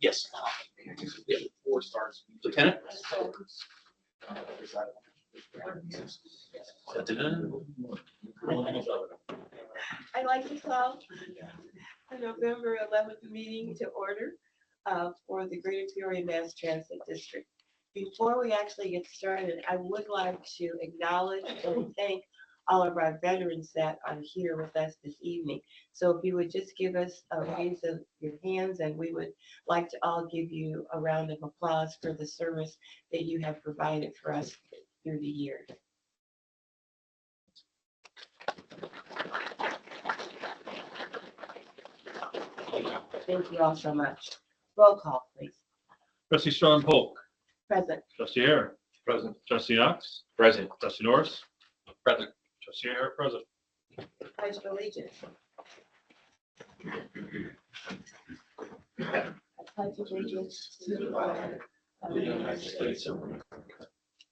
Yes. Lieutenant? I'd like to call the November 11th meeting to order for the Greater Peoria Mass Transit District. Before we actually get started, I would like to acknowledge and thank all of our veterans that are here with us this evening. So if you would just give us a raise of your hands, and we would like to all give you a round of applause for the service that you have provided for us through the year. Thank you all so much. Roll call, please. Trustee Sean Polk. Present. Trustee Hare. Present. Trustee Knox. Present. Trustee Norris. Present. Trustee Hare, present. Pledge of allegiance. I pledge allegiance to the flag of the United States of America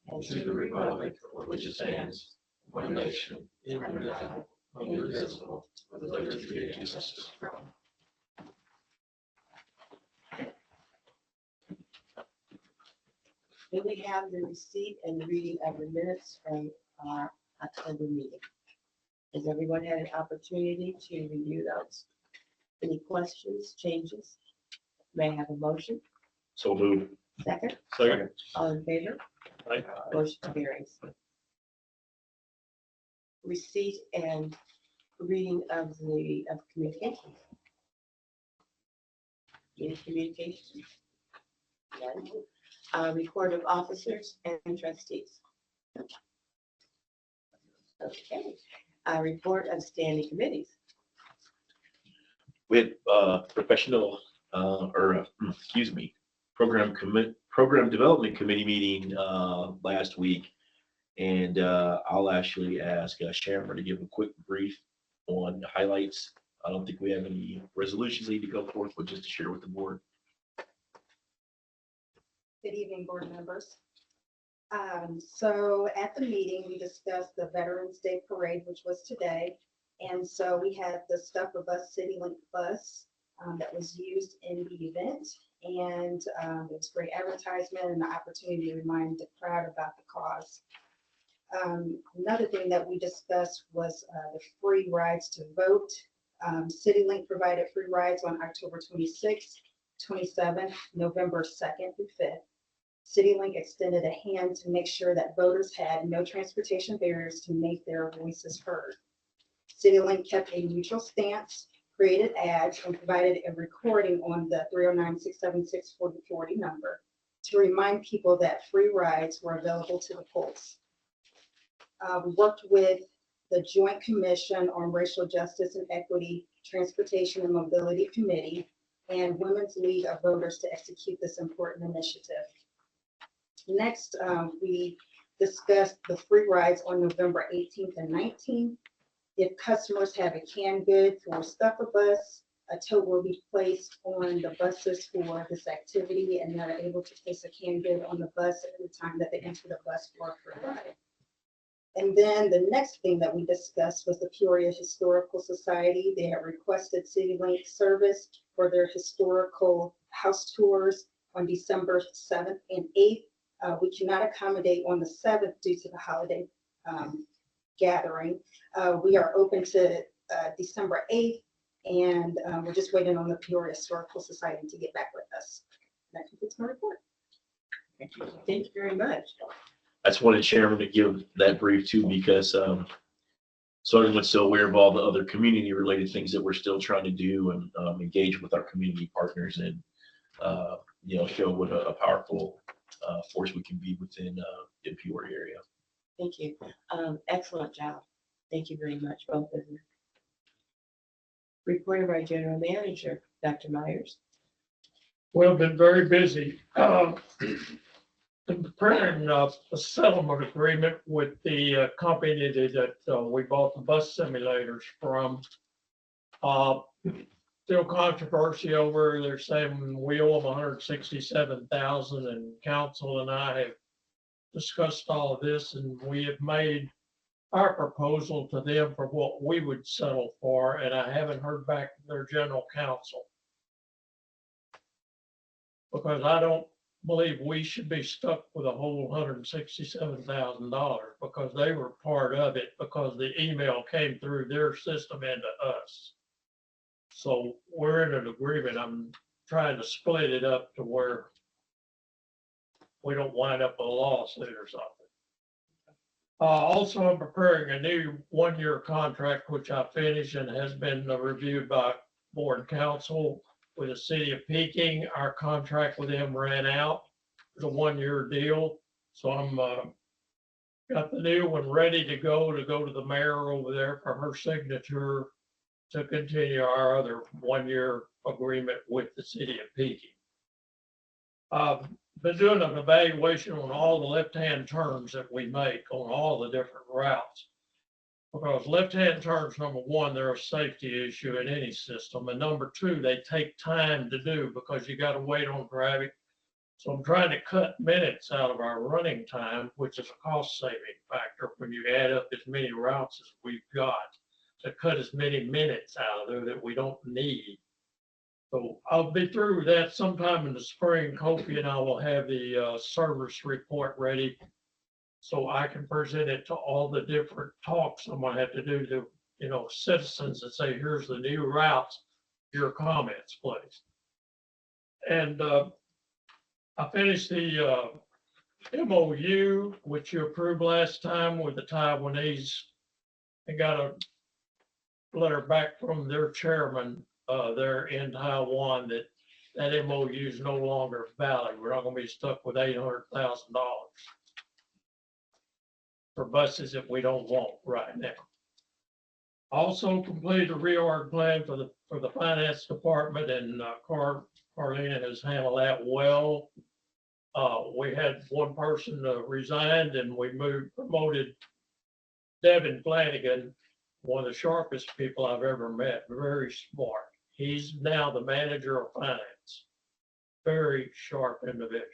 and to the republic for which it stands, one nation, indivisible, with liberty and justice for all. Then we have the receipt and reading of the minutes from our October meeting. Has everyone had an opportunity to review those? Any questions, changes? May I have a motion? So moved. Second? Second. All in favor? Aye. Motion carries. Receipt and reading of communications. Any communications? None. Report of officers and trustees. Okay. Report of standing committees. We had professional program development committee meeting last week, and I'll actually ask Sharon to give a quick brief on the highlights. I don't think we have any resolutions need to go forth, but just to share with the board. Good evening, board members. So at the meeting, we discussed the Veterans Day Parade, which was today. And so we had the Stuff of Us CityLink bus that was used in the event. And it's great advertisement and the opportunity to remind the crowd about the cause. Another thing that we discussed was the free rides to vote. CityLink provided free rides on October 26th, 27th, November 2nd through 5th. CityLink extended a hand to make sure that voters had no transportation barriers to make their voices heard. CityLink kept a neutral stance, created ads, and provided a recording on the 309-676-4040 number to remind people that free rides were available to the polls. We worked with the Joint Commission on Racial Justice and Equity, Transportation and Mobility Committee, and Women's League of Voters to execute this important initiative. Next, we discussed the free rides on November 18th and 19th. If customers have a canned good for Stuff a Bus, a tote will be placed on the buses for this activity, and they're able to place a canned good on the bus at the time that they enter the bus for a free ride. And then the next thing that we discussed was the Peoria Historical Society. They have requested CityLink service for their historical house tours on December 7th and 8th. We cannot accommodate on the 7th due to the holiday gathering. We are open to December 8th, and we're just waiting on the Peoria Historical Society to get back with us. That completes my report. Thank you very much. I just wanted Sharon to give that brief too, because so everyone's still aware of all the other community related things that we're still trying to do, and engage with our community partners, and show what a powerful force we can be within the Peoria area. Thank you. Excellent job. Thank you very much, both of you. Report of our general manager, Dr. Myers. Well, been very busy. Preparing a settlement agreement with the company that we bought the bus simulators from. Still controversy over, they're saying we owe them $167,000, and council and I have discussed all of this and we have made our proposal to them for what we would settle for, and I haven't heard back from their general counsel. Because I don't believe we should be stuck with a whole $167,000 because they were part of it because the email came through their system into us. So we're in an agreement. I'm trying to split it up to where we don't wind up with a lawsuit or something. Also, I'm preparing a new one-year contract, which I finished and has been reviewed by board and council with the city of Peking. Our contract with them ran out. It's a one-year deal. So I'm got the new one ready to go to the mayor over there for her signature to continue our other one-year agreement with the city of Peking. Been doing an evaluation on all the left-hand turns that we make on all the different routes. Because left-hand turns, number one, they're a safety issue in any system. And number two, they take time to do because you got to wait on traffic. So I'm trying to cut minutes out of our running time, which is a cost saving factor when you add up as many routes as we've got, to cut as many minutes out of there that we don't need. So I'll be through that sometime in the spring. Kofi and I will have the service report ready so I can present it to all the different talks I'm gonna have to do to, citizens and say, here's the new routes, your comments, please. And I finished the MOU, which you approved last time with the Taiwanese. I got a letter back from their chairman there in Taiwan that MOU is no longer valid. We're not gonna be stuck with $800,000 for buses that we don't want right now. Also completed a reorg plan for the finance department, and Carlina has handled that well. We had one person resigned and we promoted Devin Flanagan, one of the sharpest people I've ever met, very smart. He's now the manager of finance. Very sharp individual.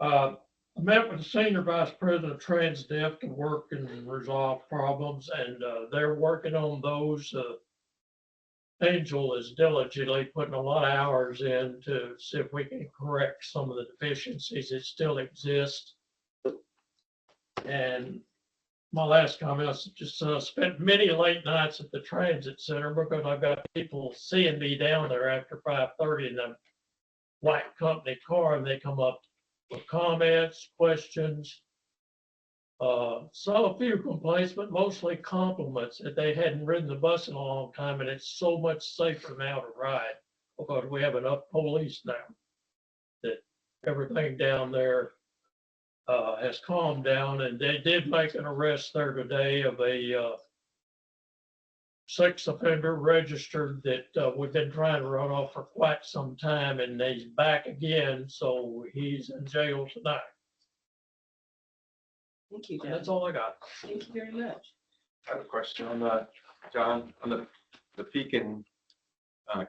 I met with the senior vice president of Transdev to work and resolve problems, and they're working on those. Angel is diligently putting a lot of hours in to see if we can correct some of the deficiencies that still exist. And my last comment, I just spent many late nights at the transit center because I've got people seeing me down there after 5:30 in the white company car, and they come up with comments, questions. Saw a few complaints, but mostly compliments that they hadn't ridden the bus in a long time, and it's so much safer now to ride because we have enough police now that everything down there has calmed down. And they did make an arrest there today of a sex offender registered that we've been trying to run off for quite some time, and he's back again, so he's in jail tonight. Thank you, And John. that's all I got. Thank you very much. I have a question on that, John, on the Pekin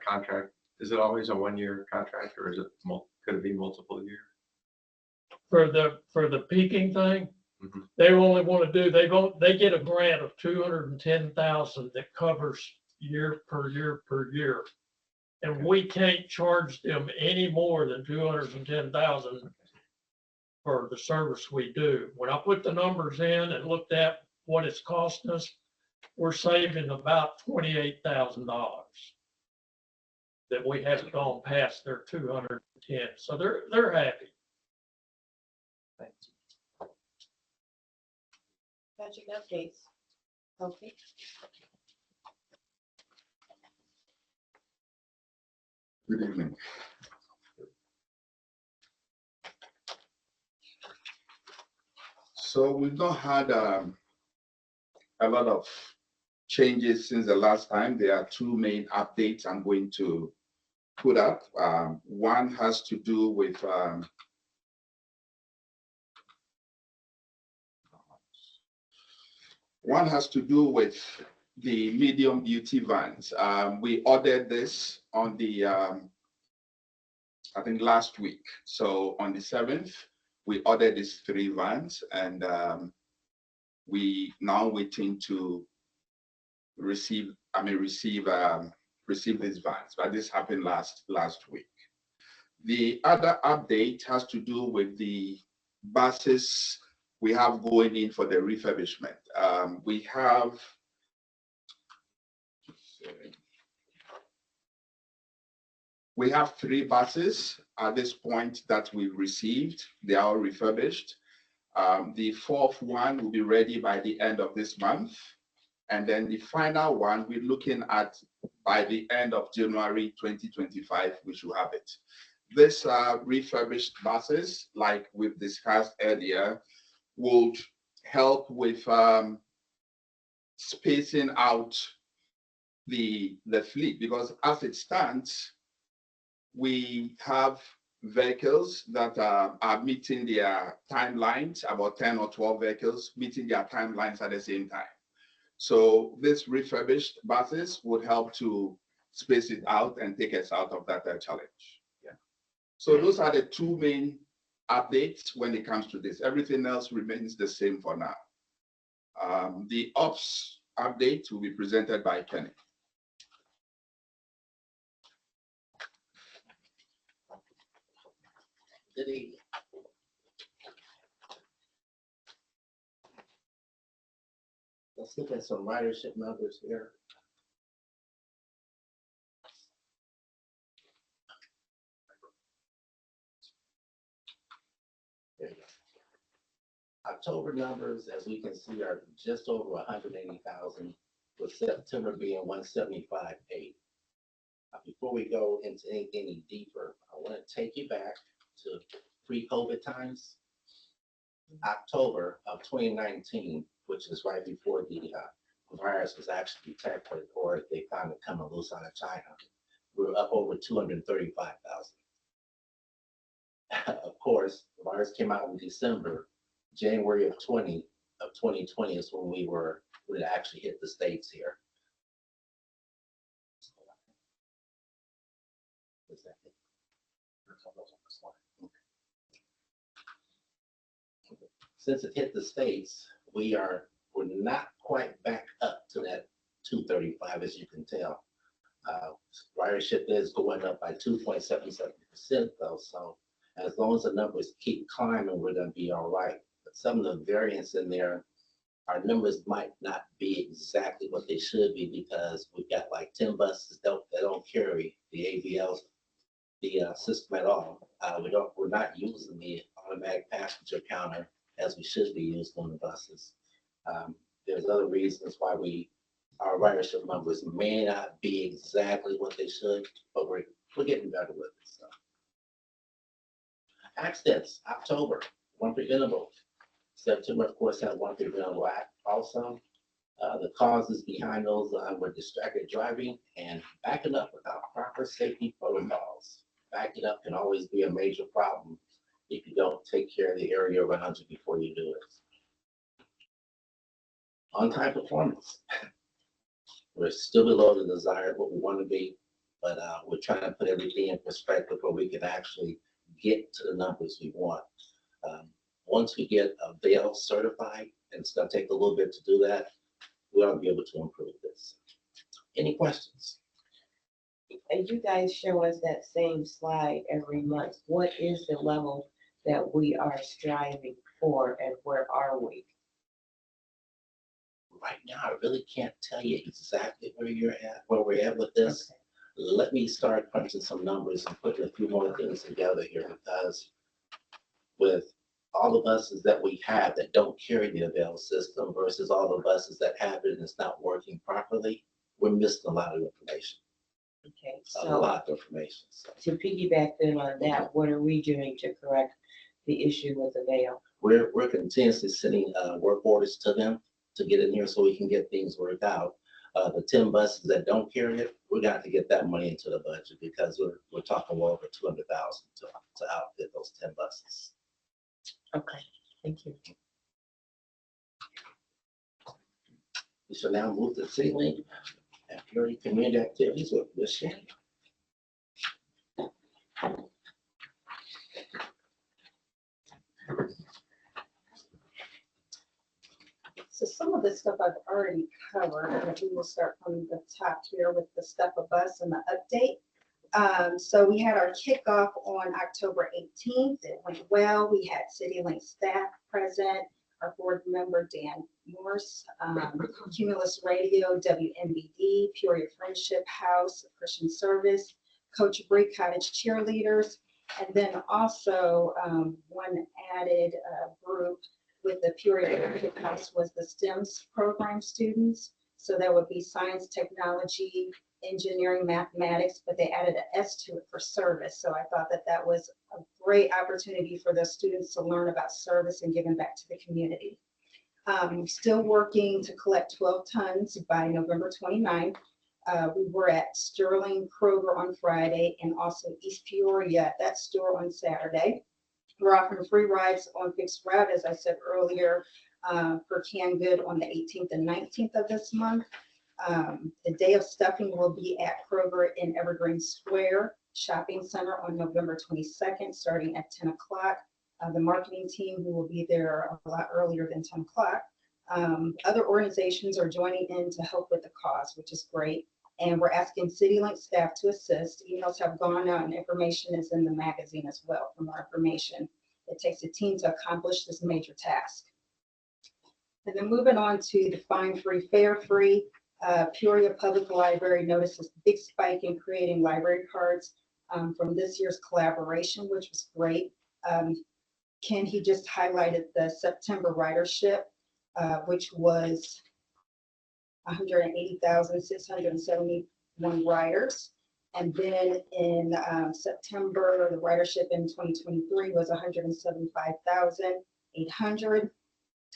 contract. Is it always a one-year contract, or is it could it be multiple years? For the peaking thing, Mhm. they only want to do, they get a grant of 210,000 that covers year per year per year. And we can't charge them any more than 210,000 for the service we do. When I put the numbers in and looked at what it's costing us, we're saving about $28,000 that we haven't gone past their 210. So they're happy. Thanks. Project updates. Okay. Good evening. So we've not had a lot of changes since the last time. There are two main updates I'm going to put up. One has to do with the medium duty vans. We ordered this on the I think last week. So on the 7th, we ordered these 3 vans, and we now waiting to receive these vans, but this happened last week. The other update has to do with the buses we have going in for the refurbishment. We have 3 buses at this point that we've received. They are all refurbished. The 4th one will be ready by the end of this month. And then the final one, we're looking at by the end of January 2025, we should have it. This refurbished buses, like we've discussed earlier, would help with spacing out the fleet, because as it stands, we have vehicles that are meeting their timelines, about 10 or 12 vehicles meeting their timelines at the same time. So this refurbished buses would help to space it out and take us out of that challenge. Yeah. So those are the 2 main updates when it comes to this. Everything else remains the same for now. The ops update will be presented by Kenny. Good evening. Let's look at some ridership numbers here. There you go. October numbers, as we can see, are just over 180,000, with September being 175.8. Before we go into anything any deeper, I want to take you back to pre-COVID times. October of 2019, which is right before the virus was actually detected, or they found it coming loose out of China, we were up over 235,000. Of course, the virus came out in December. January of 2020 is when it actually hit the States here. Since it hit the States, we're not quite back up to that 235, as you can tell. Ridership is going up by 2.77% though, so as long as the numbers keep climbing, we're going to be all right. But some of the variants in there, our numbers might not be exactly what they should be, because we've got like 10 buses that don't carry the ABLs, the system at all. We're not using the automatic passenger counter as we should be used on the buses. There's other reasons why our ridership numbers may not be exactly what they should, but we're getting better with it. So. Accidents, October, 1 preventable. September, of course, had 1 preventable act also. The causes behind those were distracted driving and backing up without proper safety protocols. Backing up can always be a major problem if you don't take care of the area around you before you do it. On-time performance. We're still below the desired what we want to be, but we're trying to put everything in perspective where we can actually get to the numbers we want. Once we get a VAIL certified, and it's going to take a little bit to do that, we ought to be able to improve this. Any questions? And you guys show us that same slide every month. What is the level that we are striving for, and where are we? Right now, I really can't tell you exactly where we're at with this. Okay. Let me start crunching some numbers and putting a few more things together here, because with all the buses that we have that don't carry the AVAIL system versus all the buses that have it and it's not working properly, we're missing a lot of information. Okay, A so lot of information. So to piggyback then on that, what are we doing to correct the issue with the VAIL? we're continuously sending work orders to them to get in here so we can get things worked out. The 10 buses that don't carry it, we got to get that money into the budget, because we're talking well over 200,000 to outfit those 10 buses. Okay, thank you. We shall now move to City Link and Fury community activities with Ms. Shannon. some of this stuff I've already covered, and we will start from the top here with the Step of Us and the update. So we had our kickoff on October 18th. It went well. We had CityLink staff present, our board member, Dan Morse, Cumulus Radio, WMBD, Peoria Friendship House, Christian Service, Coach Bree Cottage cheerleaders, and then also one added group with the Peoria Friendship House was the STEMS program students. So that would be science, technology, engineering, mathematics, but they added an S to it for service. So I thought that that was a great opportunity for the students to learn about service and giving back to the community. Still working to collect 12 tons by November 29th. We were at Sterling Kroger on Friday and also East Peoria at that store on Saturday. We're offering free rides on fixed route, as I said earlier, for canned good on the 18th and 19th of this month. The day of stuffing will be at Kroger in Evergreen Square Shopping Center on November 22nd, starting at 10 o'clock. The marketing team, who will be there a lot earlier than 10 o'clock. Other organizations are joining in to help with the cause, which is great. And we're asking CityLink staff to assist. Emails have gone out and information is in the magazine as well for more information. It takes a team to accomplish this major task. And then moving on to the fine free, fare free. Peoria Public Library notices a big spike in creating library cards from this year's collaboration, which was great. Ken, he just highlighted the September ridership, which was 180,671 riders. And then in September, the ridership in 2023 was 175,800.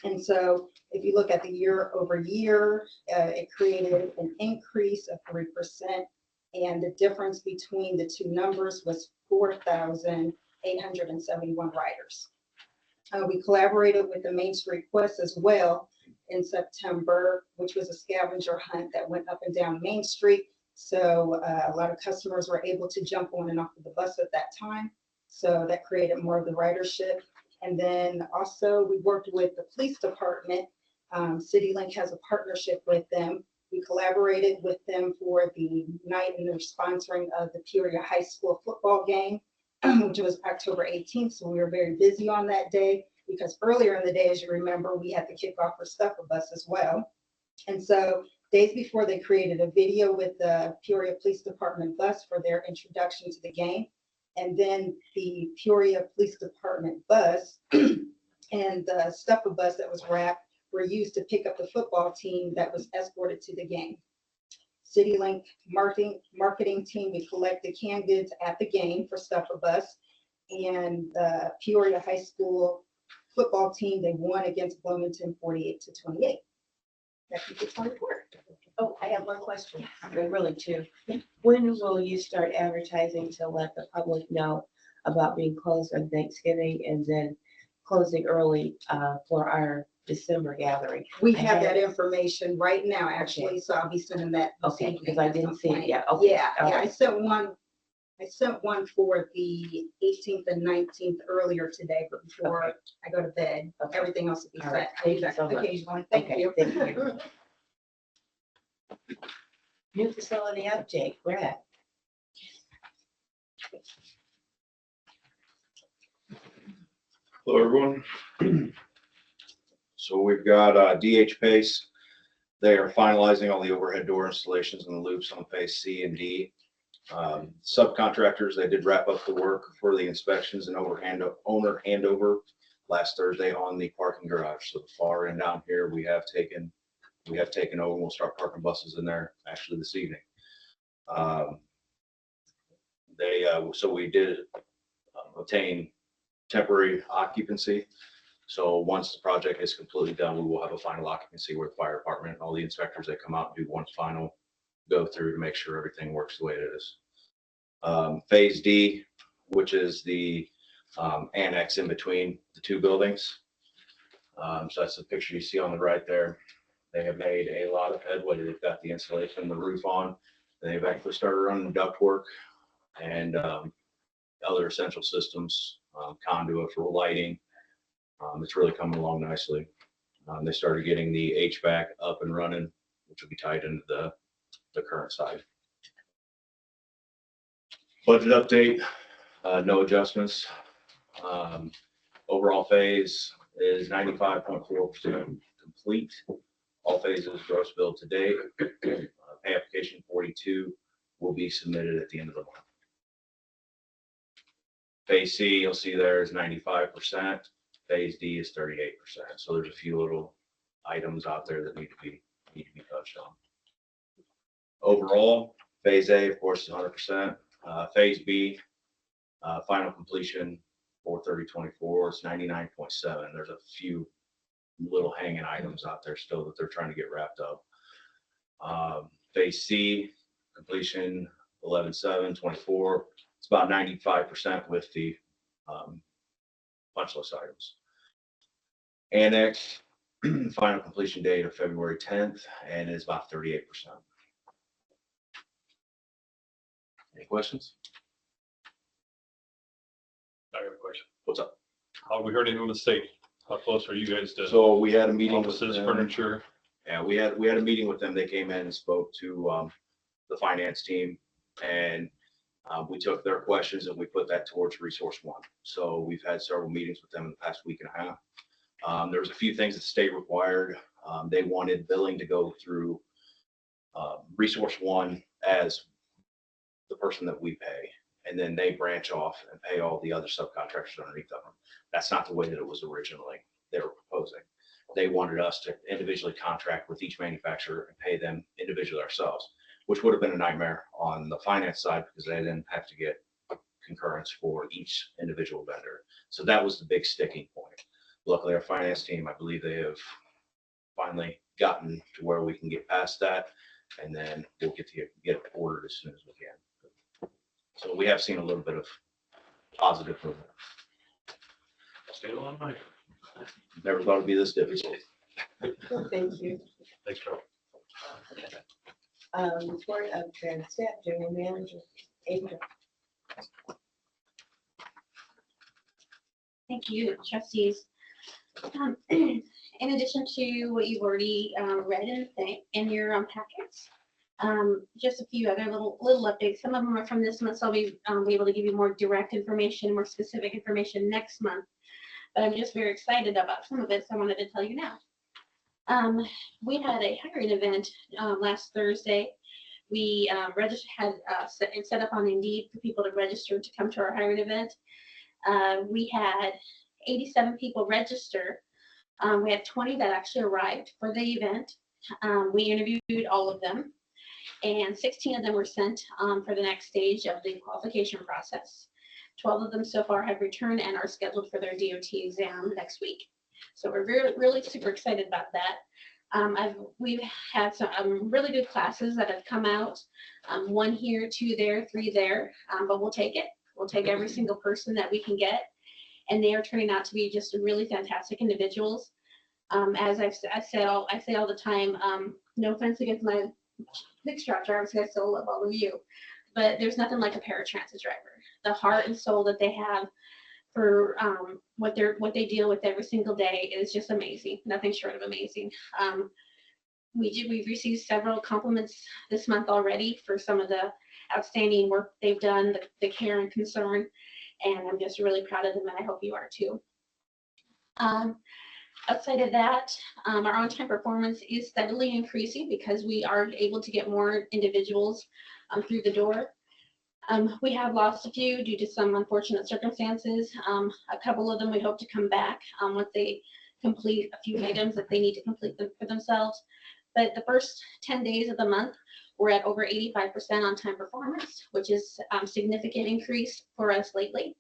And so if you look at the year over year, it created an increase of 3%. And the difference between the two numbers was 4,871 riders. We collaborated with the Main Street Quest as well in September, which was a scavenger hunt that went up and down Main Street. So a lot of customers were able to jump on and off of the bus at that time. So that created more of the ridership. And then also we worked with the police department. CityLink has a partnership with them. We collaborated with them for the night and they're sponsoring of the Peoria High School football game, which was October 18th. So we were very busy on that day because earlier in the day, as you remember, we had the kickoff for Stuff a Bus as well. And so days before, they created a video with the Peoria Police Department bus for their introduction to the game. And then the Peoria Police Department bus and the Stuff a Bus that was wrapped were used to pick up the football team that was escorted to the game. CityLink marketing team, we collected canned goods at the game for Stuff a Bus. And the Peoria High School football team, they won against Bloomington 48-28. That completes my report. Oh, I have one question, really two. When will you start advertising to let the public know about being closed on Thanksgiving and then closing early for our December gathering? We have that information right now, actually, so I'll be sending that. this Okay, evening because I at didn't some see it point. yet. Okay, Yeah, all yeah, right. I sent one for the 18th and 19th earlier today, but before Okay. I go to bed, Okay. everything else will be All sent. right. Thank you so much. Occasionally. Thank Okay, you. thank you. New facility update, Brad. Hello, everyone. So we've got DH Pace. They are finalizing all the overhead door installations and the loops on phase C and D. Subcontractors, they did wrap up the work for the inspections and owner handover last Thursday on the parking garage. So the far end down here, we have taken over and we'll start parking buses in there actually this evening. So we did obtain temporary occupancy. So once the project is completely done, we will have a final occupancy where the fire department and all the inspectors that come out and do one final go through to make sure everything works the way it is. Phase D, which is the annex in between the two buildings. So that's the picture you see on the right there. They have made a lot of headway. They've got the insulation and the roof on. They've actually started running ductwork and other essential systems, conduit for lighting. It's really coming along nicely. They started getting the HVAC up and running, which will be tied into the current side. Budget update, no adjustments. Overall phase is 95.4% complete. All phases gross bill to date. Pay application 42 will be submitted at the end of the month. Phase C, you'll see there is 95%. Phase D is 38%. So there's a few little items out there that need to be touched on. Overall, phase A, of course, is 100%. Phase B, final completion for 3024 is 99.7. There's a few little hanging items out there still that they're trying to get wrapped up. Phase C, completion 11/7/24. It's about 95% with the punch list items. Annex, final completion date of February 10th, and is about 38%. Any questions? I got a question. What's up? Have we heard anything from the state? How close are you guys to So we had a meeting with offices, them. furniture? Yeah, we had a meeting with them. They came in and spoke to the finance team, and we took their questions and we put that towards resource one. So we've had several meetings with them in the past week and a half. There was a few things that the state required. They wanted billing to go through resource one as the person that we pay, and then they branch off and pay all the other subcontractors underneath them. That's not the way that it was originally they were proposing. They wanted us to individually contract with each manufacturer and pay them individually ourselves, which would have been a nightmare on the finance side because they didn't have to get concurrence for each individual vendor. So that was the big sticking point. Luckily, our finance team, I believe they have finally gotten to where we can get past that, and then we'll get it ordered as soon as we can. So we have seen a little bit of positive movement. Stay on my. Never thought it'd be this difficult. Thank you. Thanks, Charlie. Report of the staff, general manager, April. Thank you, trustees. In addition to what you've already read in your packets, just a few other little updates. Some of them are from this month, so I'll be able to give you more direct information, more specific information next month. But I'm just very excited about some of it, so I wanted to tell you now. We had a hiring event last Thursday. We had set up on Indeed for people to register to come to our hiring event. We had 87 people register. We had 20 that actually arrived for the event. We interviewed all of them, and 16 of them were sent for the next stage of the qualification process. 12 of them so far have returned and are scheduled for their DOT exam next week. So we're really super excited about that. We've had some really good classes that have come out. 1 here, 2 there, 3 there, but we'll take it. We'll take every single person that we can get, and they are turning out to be just really fantastic individuals. As I say all the time, no offense against my mixed truck drivers, I still love all of you, but there's nothing like a paratransit driver. The heart and soul that they have for what they deal with every single day is just amazing. Nothing short of amazing. We've received several compliments this month already for some of the outstanding work they've done, the care and concern, and I'm just really proud of them, and I hope you are too. Outside of that, our on-time performance is steadily increasing because we are able to get more individuals through the door. We have lost a few due to some unfortunate circumstances. A couple of them we hope to come back once they complete a few items that they need to complete them for themselves. But the first 10 days of the month, we're at over 85% on-time performance, which is a significant increase for us lately.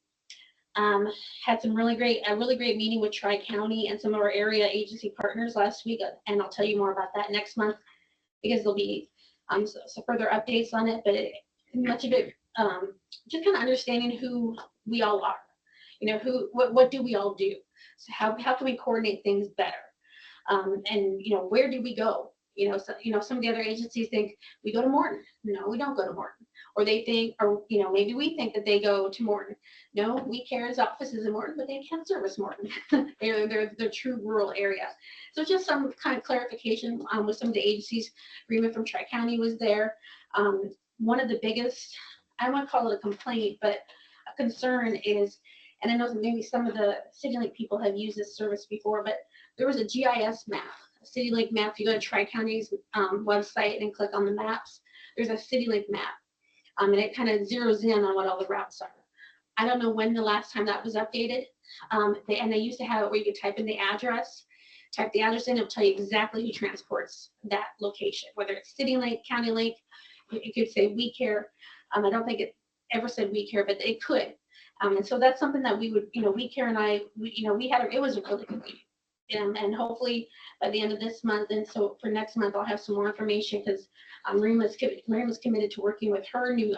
Had a really great meeting with Tri-County and some of our area agency partners last week, and I'll tell you more about that next month because there'll be some further updates on it. But much of it just kind of understanding who we all are. You know, what do we all do? So how can we coordinate things better? And where do we go? Some of the other agencies think we go to Morton. No, we don't go to Morton. or they think, or, you know, maybe we think that they go to Morton. No, We Care's office is in Morton, but they can't service Morton. They're the true rural area. So just some kind of clarification with some of the agencies. Agreement from Tri-County was there. One of the biggest, I won't call it a complaint, but a concern is, and I know that maybe some of the CityLink people have used this service before, but there was a GIS map, a CityLink map. If you go to Tri-County's website and click on the maps, there's a CityLink map. And it kind of zeroes in on what all the routes are. I don't know when the last time that was updated. They used to have it where you could type in the address, type the address in, it'll tell you exactly who transports that location, whether it's CityLink, CountyLink. You could say We Care. I don't think it ever said We Care, but it could. And so that's something that we would, you know, We Care and I, it was a really good week. And hopefully by the end of this month, and so for next month, I'll have some more information because Marima's committed to working with her new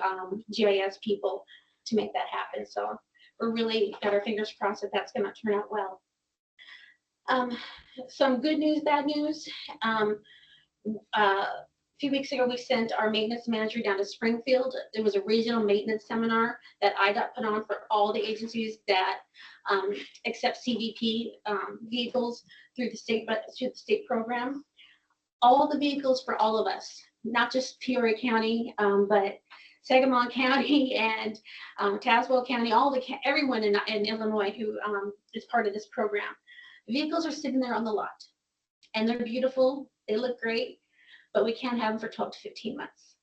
GIS people to make that happen. So we're really got our fingers crossed that that's going to turn out well. Some good news, bad news. A few weeks ago, we sent our maintenance manager down to Springfield. There was a regional maintenance seminar that IDOT put on for all the agencies that accept CVP vehicles through the state program. All the vehicles for all of us, not just Peoria County, but Sangamon County and Tazewell County, everyone in Illinois who is part of this program. The vehicles are sitting there on the lot, and they're beautiful. They look great. But we can't have them for 12 to 15 months.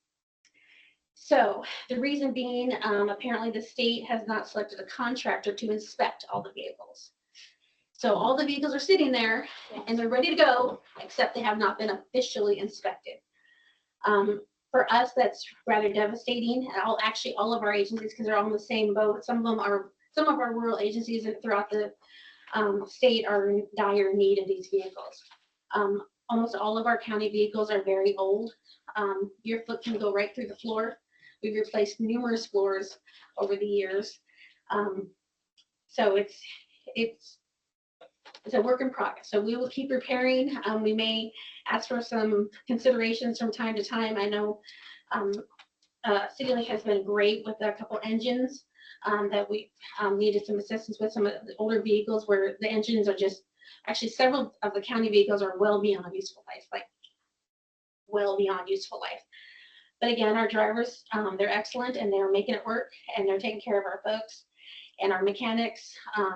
So the reason being, apparently the state has not selected a contractor to inspect all the vehicles. So all the vehicles are sitting there and they're ready to go, except they have not been officially inspected. For us, that's rather devastating. Actually, all of our agencies, because they're all in the same boat. Some of our rural agencies throughout the state are in dire need of these vehicles. Almost all of our county vehicles are very old. Your foot can go right through the floor. We've replaced numerous floors over the years. So it's a work in progress. So we will keep repairing. We may ask for some considerations from time to time. I know CityLink has been great with a couple engines that we needed some assistance with. Some of the older vehicles where the engines are just, actually several of the county vehicles are well beyond useful life, like well beyond useful life. But again, our drivers, they're excellent and they're making it work and they're taking care of our folks and our mechanics.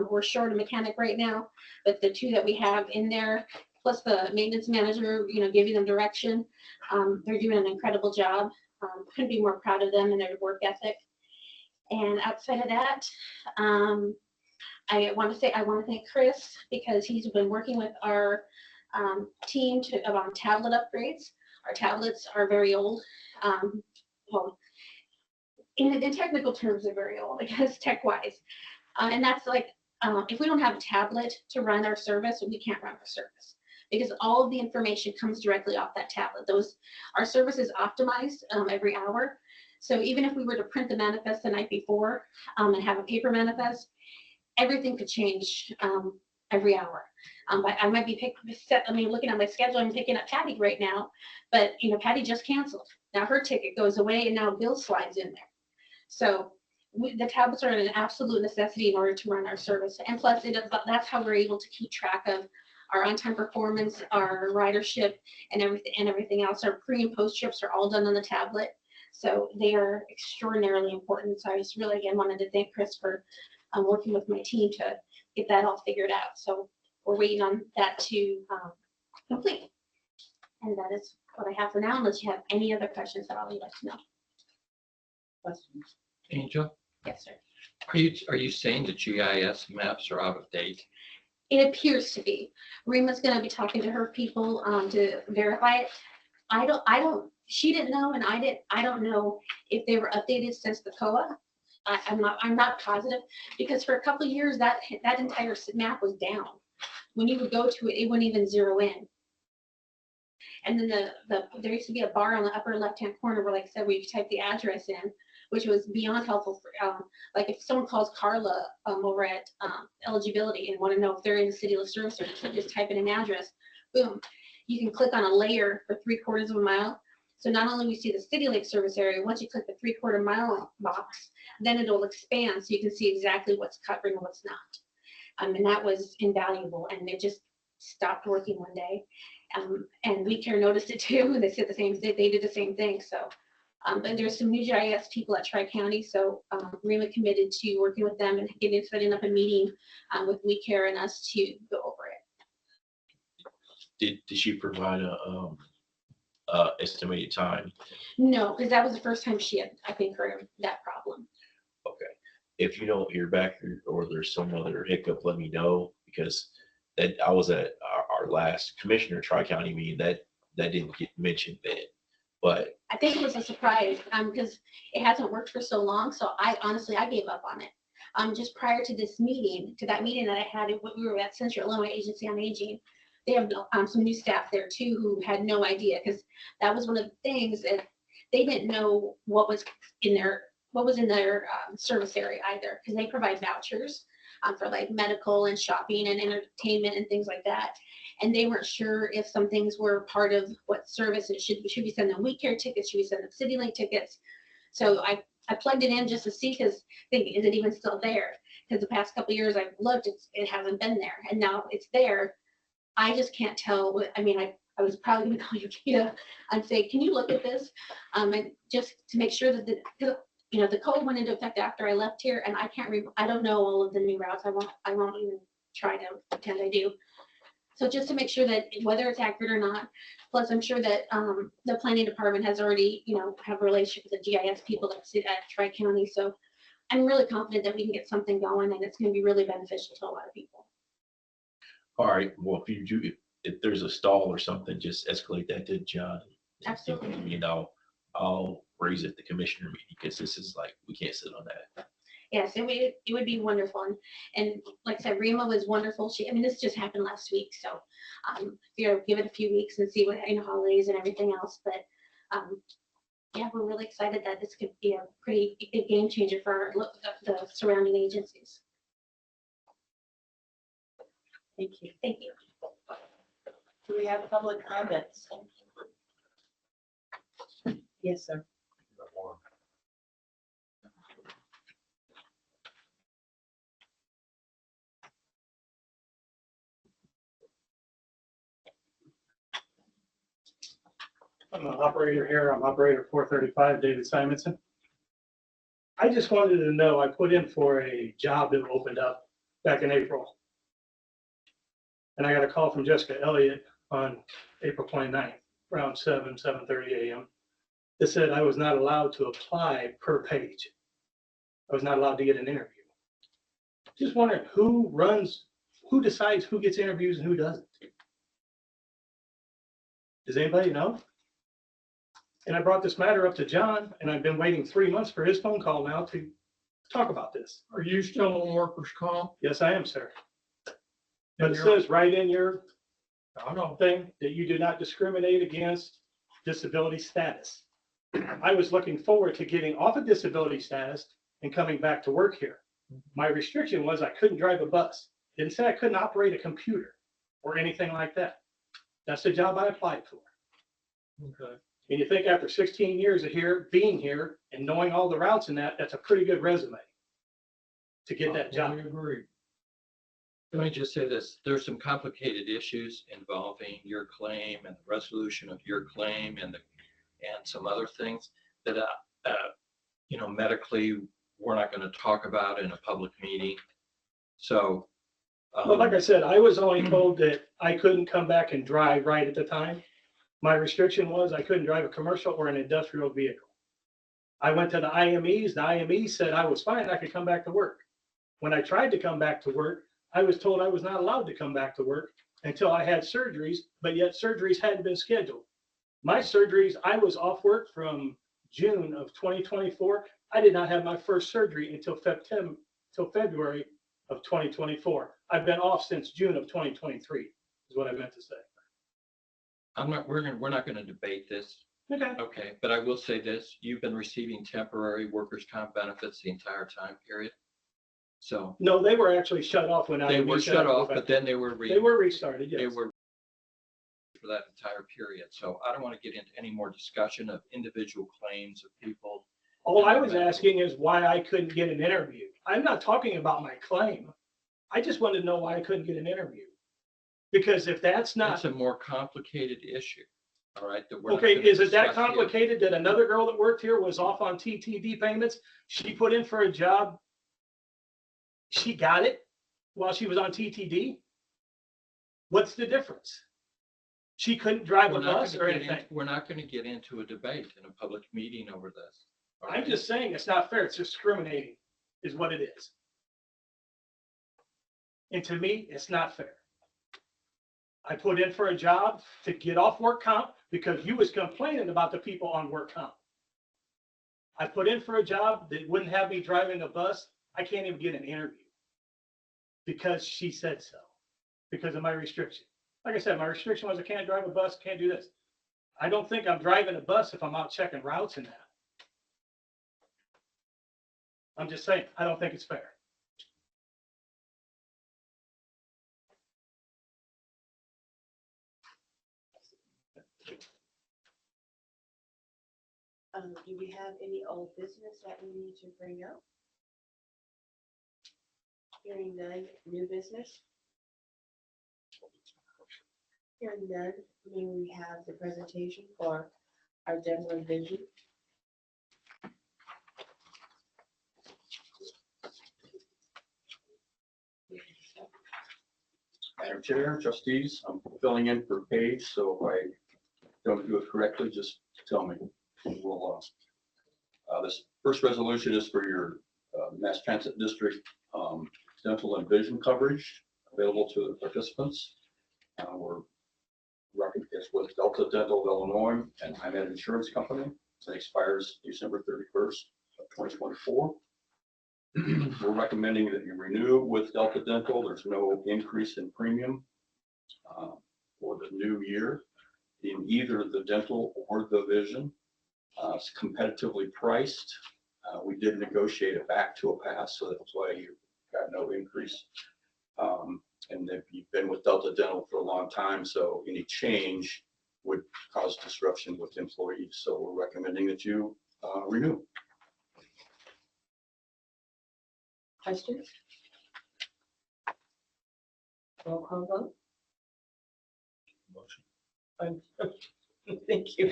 We're short a mechanic right now, but the two that we have in there, plus the maintenance manager, giving them direction, they're doing an incredible job. Couldn't be more proud of them and their work ethic. And outside of that, I want to thank Chris because he's been working with our team on tablet upgrades. Our tablets are very old. Well, in technical terms, they're very old, I guess, tech-wise. And that's like, if we don't have a tablet to run our service, we can't run our service because all of the information comes directly off that tablet. Our service is optimized every hour. So even if we were to print the manifest the night before and have a paper manifest, everything could change every hour. But I might be looking at my schedule, I'm picking up Patty right now, but Patty just canceled. Now her ticket goes away and now Bill slides in there. So the tablets are an absolute necessity in order to run our service. And plus that's how we're able to keep track of our on-time performance, our ridership and everything else. Our pre and post trips are all done on the tablet. So they are extraordinarily important. So I just really, again, wanted to thank Chris for working with my team to get that all figured out. So we're waiting on that to complete. And that is what I have for now, unless you have any other questions that I would like to know. Questions? Angel, Yes, sir. are you saying the GIS maps are out of date? It appears to be. Rima's going to be talking to her people to verify it. She didn't know, and I don't know if they were updated since the COA. I'm not positive because for a couple of years that entire map was down. When you would go to it, it wouldn't even zero in. And then there used to be a bar on the upper left-hand corner where, like I said, where you could type the address in, which was beyond helpful for, like if someone calls Carla over at eligibility and want to know if they're in the city of service, or just type in an address, boom, you can click on a layer for 3/4 of a mile. So not only we see the City Link service area, once you click the 3/4 mile box, then it'll expand so you can see exactly what's covering and what's not. And that was invaluable, and it just stopped working one day. And We Care noticed it too, and they said the same, they did the same thing, so. But there's some new GIS people at Tri-County, so REMA committed to working with them and setting up a meeting with We Care and us to go over it. Did she provide a estimated time? No, because that was the first time she had, I think, heard of that problem. Okay. If you don't hear back or there's some other hiccup, let me know, because that I was at our last commissioner Tri-County meeting that didn't get mentioned then. But I think it was a surprise because it hasn't worked for so long. So I honestly, I gave up on it. Just prior to this meeting, to that meeting that I had, we were at Central Illinois Agency on Aging. They have some new staff there too who had no idea, because that was one of the things that they didn't know what was in their service area either, because they provide vouchers for like medical and shopping and entertainment and things like that. And they weren't sure if some things were part of what service it should we send them We Care tickets, should we send them City Link tickets? So I plugged it in just to see, because is it even still there? Because the past couple of years I've looked, it hasn't been there, and now it's there. I just can't tell. I mean, I was probably going to call you, Kita, and say, can you look at this? And just to make sure that the code went into effect after I left here, and I don't know all of the new routes. I won't even try to pretend I do. So just to make sure that whether it's accurate or not, plus I'm sure that the planning department has already, have a relationship with the GIS people that sit at Tri-County. So I'm really confident that we can get something going, and it's going to be really beneficial to a lot of people. all right, well, if there's a stall or something, just escalate that to John. Absolutely. I'll raise it at the commissioner meeting, because this is like, we can't sit on that. Yes, it would be wonderful. And like I said, Rima was wonderful. This just happened last week. So, give it a few weeks and see what, holidays and everything else. But, yeah, we're really excited that this could be a pretty big game changer for the surrounding agencies. Thank you. Thank you. Do we have public comments? Yes, sir. I'm an operator here. I'm operator 435, David Simonson. I just wanted to know, I put in for a job that opened up back in April. And I got a call from Jessica Elliott on April 29th, around 7:30 a.m. that said I was not allowed to apply per page. I was not allowed to get an interview. Just wondering who decides who gets interviews and who doesn't? Does anybody know? And I brought this matter up to John, and I've been waiting 3 months for his phone call now to talk about this. Are you still on workers' comp? Yes, I am, sir. But it says right in your thing that you do not discriminate against disability status. I was looking forward to getting off of disability status and coming back to work here. My restriction was I couldn't drive a bus. Didn't say I couldn't operate a computer or anything like that. That's the job I applied for. Okay. And you think after 16 years of being here and knowing all the routes in that's a pretty good resume to get that job. I agree. Let me just say this, there's some complicated issues involving your claim and the resolution of your claim and some other things that, medically, we're not going to talk about in a public meeting. So. Well, like I said, I was only told that I couldn't come back and drive right at the time. My restriction was I couldn't drive a commercial or an industrial vehicle. I went to the IMEs. The IMEs said I was fine. I could come back to work. When I tried to come back to work, I was told I was not allowed to come back to work until I had surgeries, but yet surgeries hadn't been scheduled. My surgeries, I was off work from June of 2024. I did not have my first surgery until February of 2024. I've been off since June of 2023 is what I meant to say. We're not going to debate this. Okay. Okay, but I will say this, you've been receiving temporary workers' comp benefits the entire time period. So. No, they were actually shut off when They were shut off, but then they were restarted. Yes. They were for that entire period. So I don't want to get into any more discussion of individual claims of people. All I was asking is why I couldn't get an interview. I'm not talking about my claim. I just wanted to know why I couldn't get an interview. Because if that's not, It's a more complicated issue, all right? That we're not okay, gonna is it that discuss here. complicated that another girl that worked here was off on TTD payments? She put in for a job. She got it while she was on TTD? What's the difference? She couldn't drive a We're not bus gonna or get anything. in- We're not going to get into a debate in a public meeting over this. all I'm right? just saying it's not fair. It's discriminating is what it is. And to me, it's not fair. I put in for a job to get off work comp because you was complaining about the people on work comp. I put in for a job that wouldn't have me driving a bus. I can't even get an interview because she said so, because of my restriction. Like I said, my restriction was I can't drive a bus, can't do this. I don't think I'm driving a bus if I'm out checking routes and that. I'm just saying, I don't think it's fair. Do we have any old business that we need to bring up? Hearing none, new business? Hearing none, may we have the presentation for our Denver vision? Madam Chair, trustees, I'm filling in for Paige, so if I don't do it correctly, just tell me. We'll, this first resolution is for your Mass Transit District dental and vision coverage available to the participants. It's with Delta Dental of Illinois and IMED Insurance Company. It expires December 31st of 2024. We're recommending that you renew with Delta Dental. There's no increase in premium for the new year in either the dental or the vision. It's competitively priced. We did negotiate it back to a pass, so that's why you got no increase. And if you've been with Delta Dental for a long time, so any change would cause disruption with employees. So we're recommending that you renew. Questions? Roll call vote? Motion. Thank you.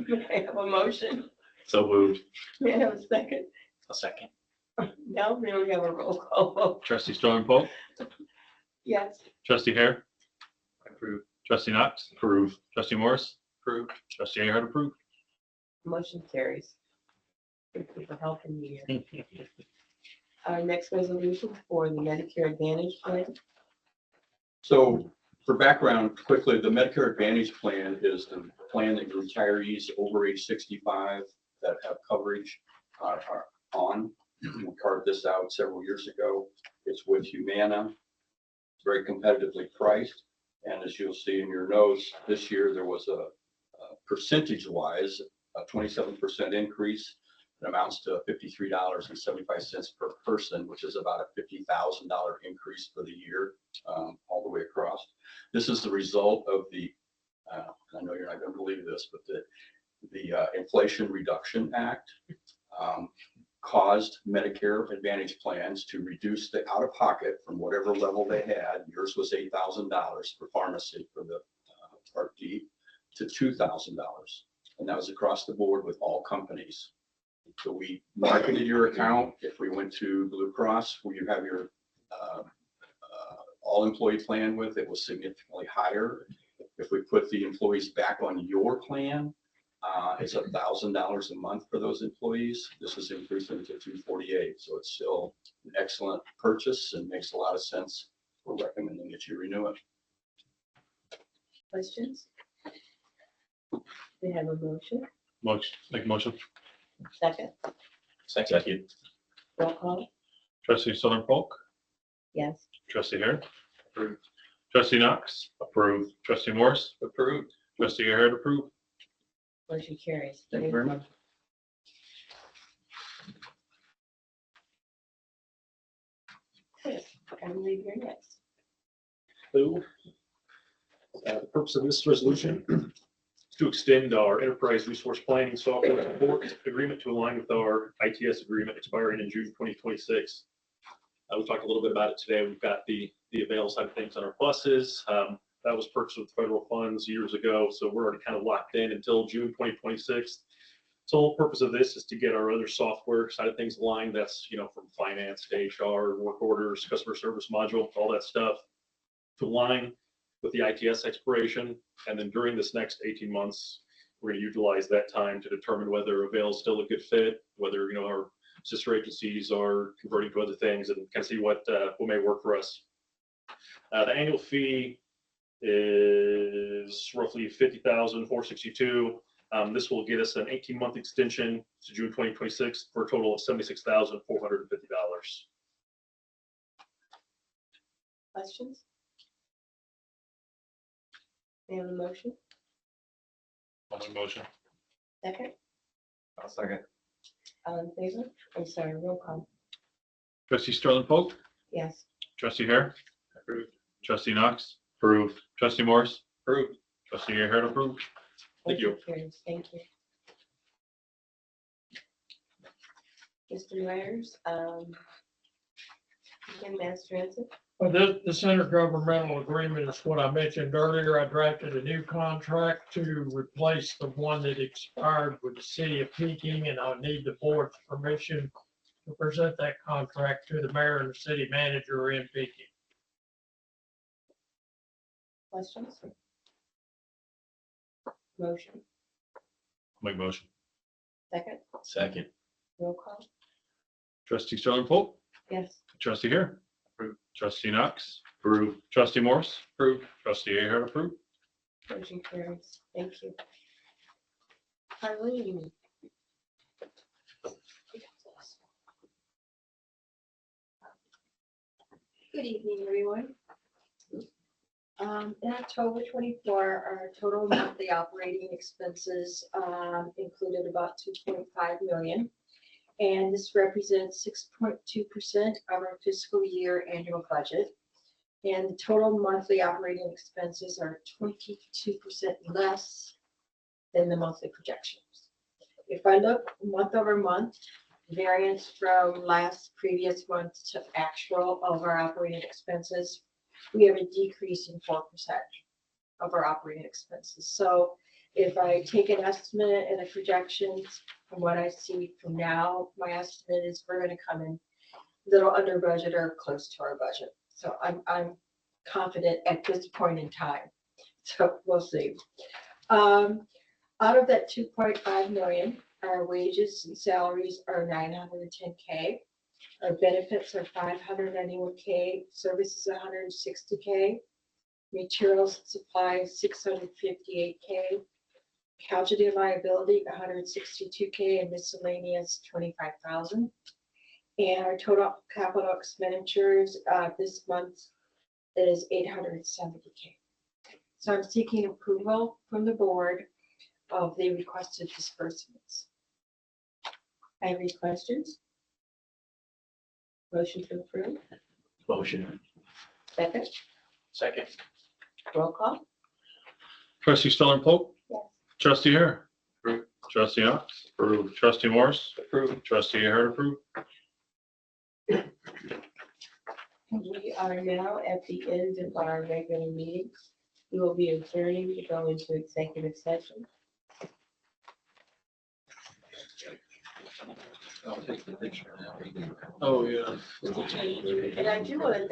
May I have a motion? So moved. May I have a second? A second. Now may we have a roll call vote? Trustee Stone Polk, Yes. trustee Hare, Approved. trustee Knox, Approve. trustee Morris, Approved. trustee Ahern approved. Motion carries. Thank you for helping me here. Our next resolution for the Medicare Advantage plan. So for background, quickly, the Medicare Advantage plan is the plan that retirees over age 65 that have coverage are on. We carved this out several years ago. It's with Humana. It's very competitively priced. And as you'll see in your notes, this year there was a percentage-wise, a 27% increase. It amounts to $53.75 per person, which is about a $50,000 increase for the year, all the way across. This is the result of the, I know you're not going to believe this, but the Inflation Reduction Act caused Medicare Advantage plans to reduce the out-of-pocket from whatever level they had. Yours was $8,000 for pharmacy for the Part D to $2,000. And that was across the board with all companies. So we marketed your account. If we went to Blue Cross, where you have your all employee plan with, it was significantly higher. If we put the employees back on your plan, it's $1,000 a month for those employees. This is increasing to $248. So it's still an excellent purchase and makes a lot of sense. We're recommending that you renew it. Questions? We have a motion. Motion, make a motion. Second. Second. Roll call. Trustee Stone Polk, Yes. trustee Hare, Approved. trustee Knox, Approve. trustee Morris, Approved. trustee Ahern approved. Motion carries. Thank you very much. Chris, I believe you're next. Who? The purpose of this resolution is to extend our enterprise resource planning software support agreement to align with our ITS agreement expiring in June 2026. We talked a little bit about it today. We've got the avail side of things on our buses. That was purchased with federal funds years ago, so we're already kind of locked in until June 2026. So the whole purpose of this is to get our other software side of things aligned. That's, from finance to HR, work orders, customer service module, all that stuff to align with the ITS expiration. And then during this next 18 months, we're going to utilize that time to determine whether avail is still a good fit, whether, our sister agencies are converting to other things, and kind of see what may work for us. The annual fee is roughly $50,462. This will get us an 18-month extension to June 2026 for a total of $76,450. Questions? May I have a motion? I'll make a motion. Second, I'll second. all in favor? I'm sorry, roll call. Trustee Sterling Pope, Yes. trustee Hare, Approved. trustee Knox, Approved. trustee Morris, Approved. trustee Ahern, approved. Thank you. Motion carries. Thank you. Mr. Myers, again, Mass Transit. Well, this intergovernmental agreement is what I mentioned earlier. I drafted a new contract to replace the one that expired with the city of Peking, and I'll need the board's permission to present that contract to the mayor and the city manager in Peking. Questions? Motion. Make a motion. Second, Second. roll call. Trustee Sterling Pope, Yes. trustee Hare, Approved. trustee Knox, Approved. trustee Morris, approved. Trustee Ahern, approved. Motion carries. Thank you. Arlene. Good evening, everyone. In October 24, our total monthly operating expenses included about 2.5 million. And this represents 6.2% of our fiscal year annual budget. And the total monthly operating expenses are 22% less than the monthly projections. If I look month over month, variance from previous month to actual of our operating expenses, we have a decrease in 4% of our operating expenses. So if I take an estimate and a projection from what I see from now, my estimate is we're going to come in a little under budget or close to our budget. So I'm confident at this point in time. So we'll see. Out of that 2.5 million, our wages and salaries are 910K. Our benefits are 591K, services 160K, materials and supplies 658K, casualty and liability 162K, and miscellaneous 25,000. And our total capital expenditures this month is 870K. So I'm seeking approval from the board of the requested disbursements. Any questions? Motion to approve. Motion. Second, Second. roll call. Trustee Sterling Pope, Yes. trustee Hare, Approved. trustee Knox, Approved. trustee Morris, Approved. trustee Ahern, approved. We are now at the end of our regular meeting. We will be adjourning to go into executive session. I'll take the picture now. Oh, yeah. And I do want to